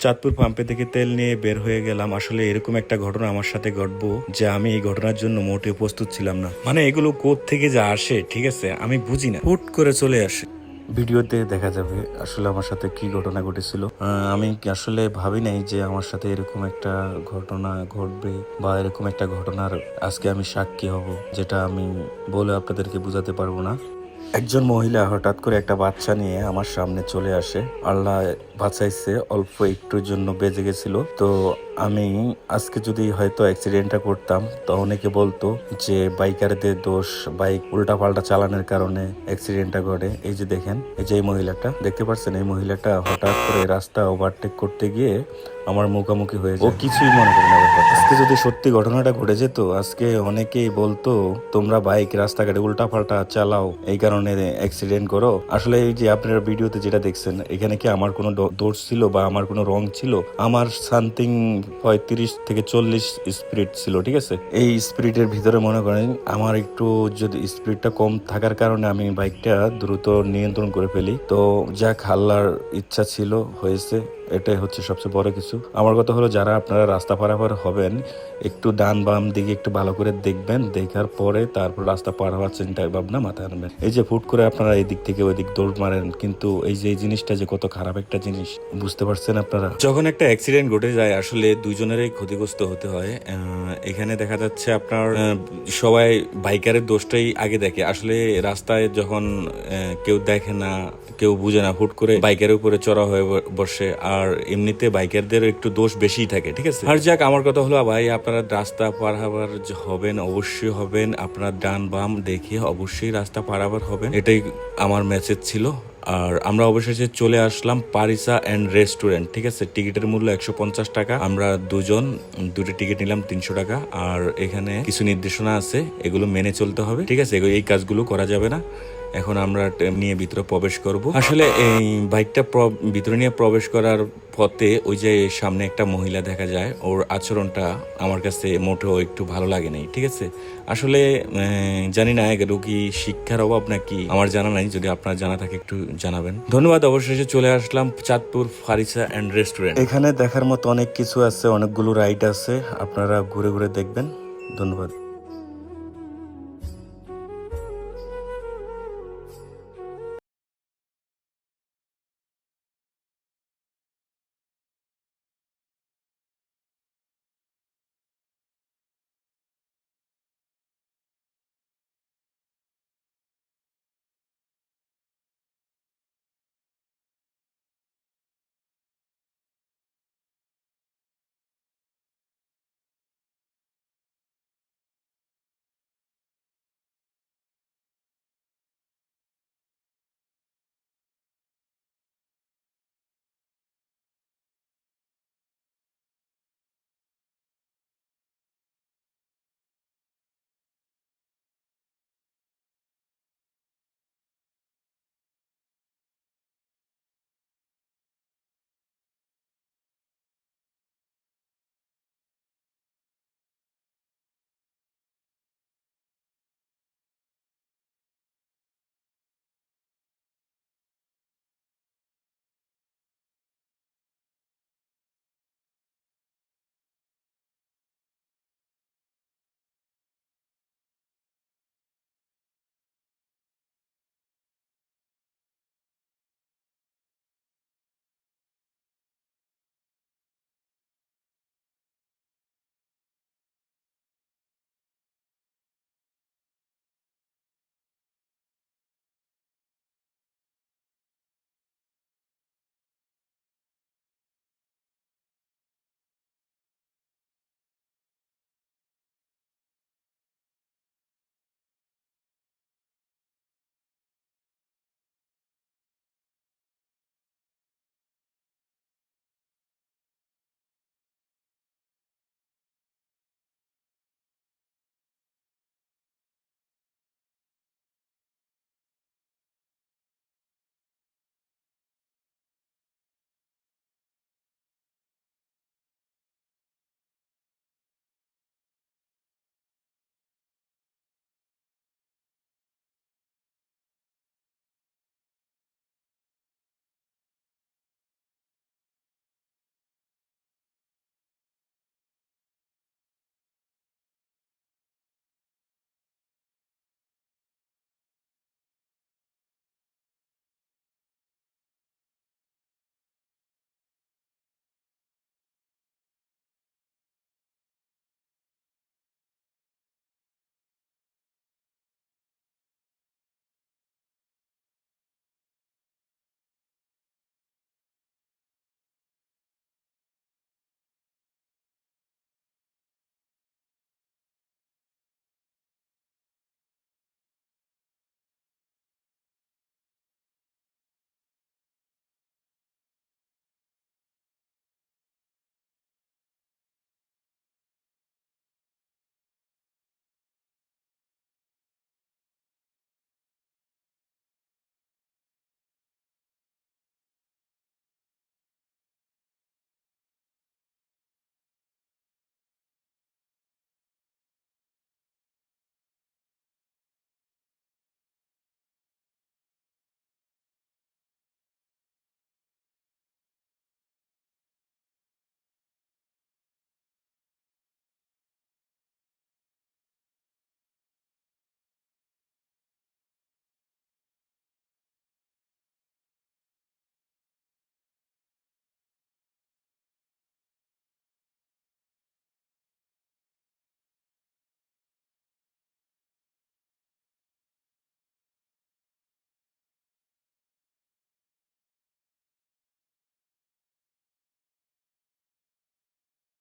চাঁদপুর পাম্পে থেকে তেল নিয়ে বের হয়ে গেলাম। আসলে এরকম একটা ঘটনা আমার সাথে ঘটবো যে আমি এই ঘটনার জন্য মোটেও প্রস্তুত ছিলাম না। মানে এগুলো কোথা থেকে যে আসে, ঠিক আছে, আমি বুঝি না, হুট করে চলে আসে। ভিডিওতে দেখা যাবে আসলে আমার সাথে কি ঘটনা ঘটেছিল। আমি আসলে ভাবি নাই যে আমার সাথে এরকম একটা ঘটনা ঘটবে বা এরকম একটা ঘটনার আজকে আমি সাক্ষী হব, যেটা আমি বলে আপনাদেরকে বোঝাতে পারবো না। একজন মহিলা হঠাৎ করে একটা বাচ্চা নিয়ে আমার সামনে চলে আসে। আল্লাহ বাঁচাইছে, অল্প একটুর জন্য বেঁচে গেছিল। তো আমি আজকে যদি হয়তো অ্যাক্সিডেন্টটা করতাম তো অনেকে বলতো যে বাইকারদের দোষ, বাইক উল্টা পাল্টা চালানোর কারণে অ্যাক্সিডেন্টটা ঘটে। এই যে দেখেন, এই যে এই মহিলাটা দেখতে পাচ্ছেন, এই মহিলাটা হঠাৎ করে রাস্তা ওভারটেক করতে গিয়ে আমার মুখোমুখি হয়ে যায়। ও কিছুই মনে করে না ব্যাপারটা। আজকে যদি সত্যি ঘটনাটা ঘটে যেত, আজকে অনেকেই বলতো তোমরা বাইক রাস্তাঘাটে উল্টা পাল্টা চালাও, এই কারণে অ্যাক্সিডেন্ট করো। আসলে এই যে আপনারা ভিডিওতে যেটা দেখছেন, এখানে কি আমার কোনো দোষ ছিল বা আমার কোনো রং ছিল? আমার সামথিং 35 থেকে 40 স্পিড ছিল, ঠিক আছে। এই স্পিডের ভিতরে মনে করেন আমার একটু যদি স্পিডটা কম থাকার কারণে আমি বাইকটা দ্রুত নিয়ন্ত্রণ করে ফেলি। তো যাক, আল্লাহর ইচ্ছা ছিল, হয়েছে, এটাই হচ্ছে সবচেয়ে বড় কিছু। আমার কথা হলো, যারা আপনারা রাস্তা পারাপার হবেন একটু ডান বাম দিকে একটু ভালো করে দেখবেন, দেখার পরে তারপর রাস্তা পার হওয়ার চিন্তা ভাবনা মাথায় আনবেন। এই যে ফুট করে আপনারা এই দিক থেকে ওই দিক দৌড় মারেন, কিন্তু এই যে এই জিনিসটা যে কত খারাপ একটা জিনিস, বুঝতে পারছেন আপনারা? যখন একটা অ্যাক্সিডেন্ট ঘটে যায় আসলে দুইজনেরই ক্ষতিগ্রস্ত হতে হয়। এখানে দেখা যাচ্ছে আপনার সবাই বাইকারের দোষটাই আগে দেখে। আসলে রাস্তায় যখন কেউ দেখে না, কেউ বুঝে না, হুট করে বাইকের উপরে চড়া হয়ে বসে। আর এমনিতে বাইকারদের একটু দোষ বেশিই থাকে, ঠিক আছে। আর যাক, আমার কথা হলো ভাই, আপনারা রাস্তা পারাবার হবেন, অবশ্যই হবেন, আপনার ডান বাম দেখে অবশ্যই রাস্তা পারাবার হবেন, এটাই আমার মেসেজ ছিল। আর আমরা অবশেষে চলে আসলাম পারিসা অ্যান্ড রেস্টুরেন্ট, ঠিক আছে। টিকিটের মূল্য 150 টাকা। আমরা দুটো টিকিট নিলাম 300 টাকা। আর এখানে কিছু নির্দেশনা আছে, এগুলো মেনে চলতে হবে, ঠিক আছে। এই কাজগুলো করা যাবে না। এখন আমরা নিয়ে ভিতরে প্রবেশ করব। আসলে এই বাইকটা ভিতরে নিয়ে প্রবেশ করার পথে ওই যে সামনে একটা মহিলা দেখা যায়, ওর আচরণটা আমার কাছে মোটেও একটু ভালো লাগে নাই, ঠিক আছে। আসলে জানি না এগুলো কি শিক্ষার অভাব নাকি, আমার জানা নাই। যদি আপনার জানা থাকে একটু জানাবেন। ধন্যবাদ। অবশেষে চলে আসলাম চাঁদপুর পারিসা অ্যান্ড রেস্টুরেন্ট। এখানে দেখার মতো অনেক কিছু আছে, অনেকগুলো রাইড আছে, আপনারা ঘুরে ঘুরে দেখবেন। ধন্যবাদ।